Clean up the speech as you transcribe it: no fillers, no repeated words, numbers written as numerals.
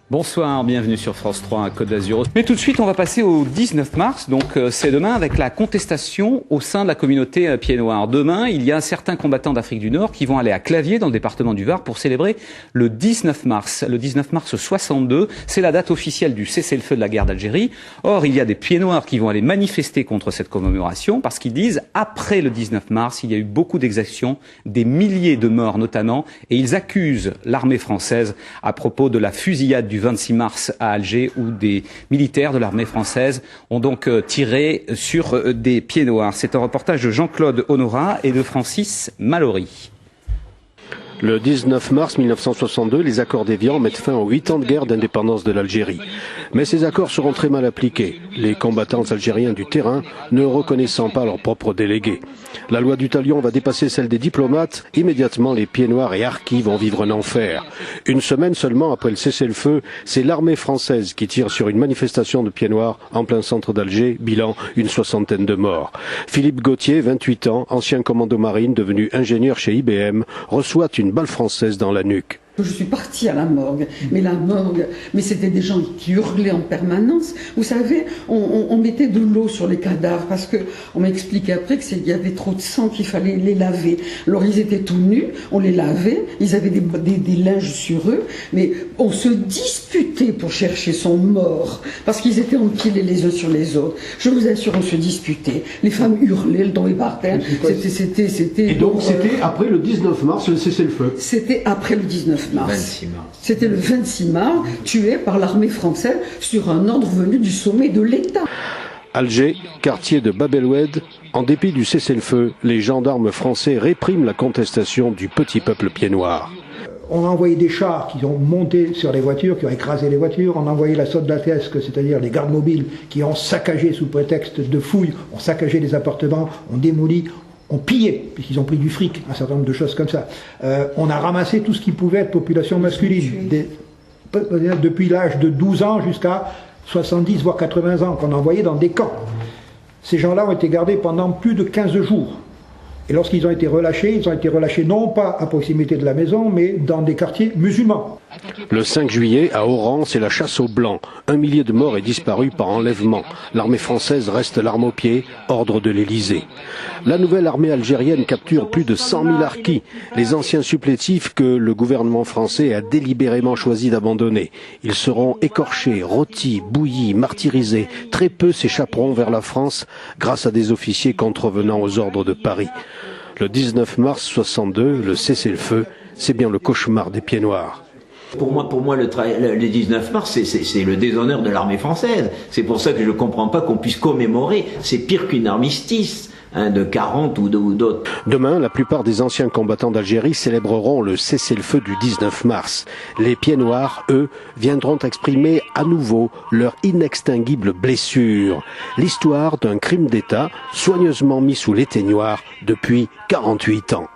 Bonsoir, bienvenue sur France 3 à Côte d'Azur. Mais tout de suite, on va passer au 19 mars, donc c'est demain avec la contestation au sein de la communauté Pieds-Noirs. Demain, il y a certains combattants d'Afrique du Nord qui vont aller à Claviers, dans le département du Var, pour célébrer le 19 mars. Le 19 mars 62, c'est la date officielle du cessez-le-feu de la guerre d'Algérie. Or, il y a des Pieds-Noirs qui vont aller manifester contre cette commémoration parce qu'ils disent, après le 19 mars, il y a eu beaucoup d'exactions, des milliers de morts notamment, et ils accusent l'armée française à propos de la fusillade du 26 mars à Alger où des militaires de l'armée française ont donc tiré sur des Pieds-Noirs. C'est un reportage de Jean-Claude Honorat et de Francis Mallory. Le 19 mars 1962, les accords d'Évian mettent fin aux 8 ans de guerre d'indépendance de l'Algérie. Mais ces accords seront très mal appliqués, les combattants algériens du terrain ne reconnaissant pas leurs propres délégués. La loi du talion va dépasser celle des diplomates. Immédiatement, les Pieds-Noirs et harkis vont vivre un enfer. Une semaine seulement après le cessez-le-feu, c'est l'armée française qui tire sur une manifestation de Pieds-Noirs en plein centre d'Alger, bilan une 60aine de morts. Philippe Gauthier, 28 ans, ancien commando marine, devenu ingénieur chez IBM, reçoit une balle française dans la nuque. Je suis partie à la morgue, mais c'était des gens qui hurlaient en permanence. Vous savez, on mettait de l'eau sur les cadavres parce que on m'a expliqué après qu'il y avait trop de sang, qu'il fallait les laver. Alors ils étaient tout nus, on les lavait, ils avaient des linges sur eux, mais on se disputait pour chercher son mort parce qu'ils étaient empilés les uns sur les autres. Je vous assure, on se disputait. Les femmes hurlaient, le tombaient par terre. C'était. Et donc c'était après le 19 mars, le cessez-le-feu. C'était après le 19 mars. 26 mars. C'était le 26 mars, tué par l'armée française sur un ordre venu du sommet de l'État. Alger, quartier de Bab el-Oued, en dépit du cessez-le-feu, les gendarmes français répriment la contestation du petit peuple pieds-noirs. On a envoyé des chars qui ont monté sur les voitures, qui ont écrasé les voitures. On a envoyé la soldatesque, c'est-à-dire les gardes mobiles, qui ont saccagé sous prétexte de fouilles, ont saccagé les appartements, ont démoli, ont pillé, puisqu'ils ont pris du fric, un certain nombre de choses comme ça. On a ramassé tout ce qui pouvait être population masculine, depuis l'âge de 12 ans jusqu'à 70 voire 80 ans, qu'on a envoyé dans des camps. Ces gens-là ont été gardés pendant plus de 15 jours. Et lorsqu'ils ont été relâchés non pas à proximité de la maison, mais dans des quartiers musulmans. Le 5 juillet, à Oran, c'est la chasse aux Blancs. 1 millier de morts est disparu par enlèvement. L'armée française reste l'arme au pied, ordre de l'Élysée. La nouvelle armée algérienne capture plus de 100 000 harkis, les anciens supplétifs que le gouvernement français a délibérément choisi d'abandonner. Ils seront écorchés, rôtis, bouillis, martyrisés. Très peu s'échapperont vers la France grâce à des officiers contrevenant aux ordres de Paris. Le 19 mars 62, le cessez-le-feu, c'est bien le cauchemar des Pieds-Noirs. Pour moi, le 19 mars, c'est le déshonneur de l'armée française. C'est pour ça que je ne comprends pas qu'on puisse commémorer. C'est pire qu'une armistice. De 40 ou d'autres. Demain, la plupart des anciens combattants d'Algérie célébreront le cessez-le-feu du 19 mars. Les Pieds-Noirs, eux, viendront exprimer à nouveau leur inextinguible blessure. L'histoire d'un crime d'État soigneusement mis sous l'éteignoir depuis 48 ans.